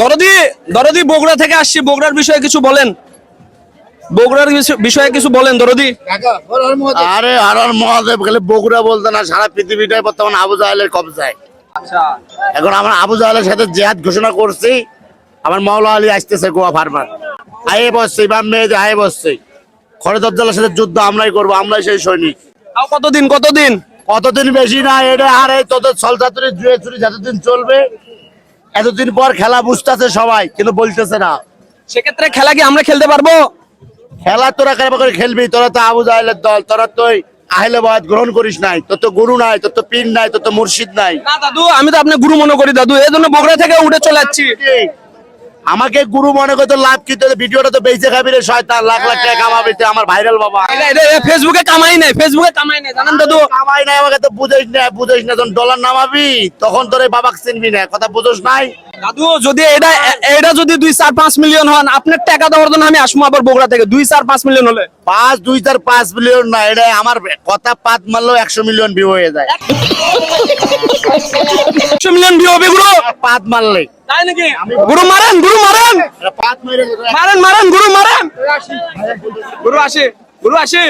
দরদি দরদি বগুড়া থেকে আসছি, বগুড়ার বিষয়ে কিছু বলেন, বগুড়ার বিষয়ে কিছু বলেন দরদি। আরে হর হর মহাদেব গেলে বগুড়া বলতে না, সারা পৃথিবীটাই বর্তমান আবু জাহেলের কবজায়। আচ্ছা, এখন আমরা আবু জাহেলের সাথে জেহাদ ঘোষণা করছি। আমার মাওলা আলী আসতেছে গোয়া ফার্মার, আয়ে বসছে, ইমাম মেহেদী আয়ে বসছে। খড়দজ্জালের সাথে যুদ্ধ আমরাই করবো, আমরাই সেই সৈনিক। তাও কতদিন কতদিন? কতদিন বেশি না, এটা আর এই তোদের ছলচাতুরি জুয়ে চুরি যতদিন চলবে, এতদিন পর খেলা বুঝতেছে সবাই, কিন্তু বলতেছে না। সেক্ষেত্রে খেলা কি আমরা খেলতে পারবো? খেলা তোরা কেমন করে খেলবি? তোরা তো আবু জাহেলের দল, তোরা তো আহলে বায়াত গ্রহণ করিস নাই, তোর তো গুরু নাই, তোর তো পীর নাই, তোর তো মুর্শিদ নাই। না দাদু, আমি তো আপনার গুরু মনে করি দাদু, এই জন্য বগুড়া থেকে উঠে চলে যাচ্ছি। আমাকে গুরু মনে করতে লাভ কি? তোর ভিডিওটা তো বেঁচে খাবি রে শয়তান, লাখ লাখ টাকা কামাবি তুই, আমার ভাইরাল বাবা। এটা ফেসবুকে কামাই নাই, ফেসবুকে কামাই নাই জানেন দাদু। কামাই নাই, আমাকে তো বুঝিস না, বুঝিস না। যখন ডলার নামাবি তখন তোর এই বাবাকে চিনবি না, কথা বুঝোস নাই। দাদু যদি এটা এটা যদি 2-4-5 মিলিয়ন হন, আপনার টাকা দেওয়ার জন্য আমি আসবো আবার বগুড়া থেকে। 2-4-5 মিলিয়ন হলে 5 মিলিয়ন না, এটা আমার কথা পাত মারলেও 100 মিলিয়ন ভিউ হয়ে যায়। 100 মিলিয়ন ভিউ হবে গুরু, পাত মারলে। তাই নাকি? গুরু মারেন, গুরু মারেন, পাত মেরে মারেন মারেন গুরু মারেন। গুরু আসে, গুরু আসে।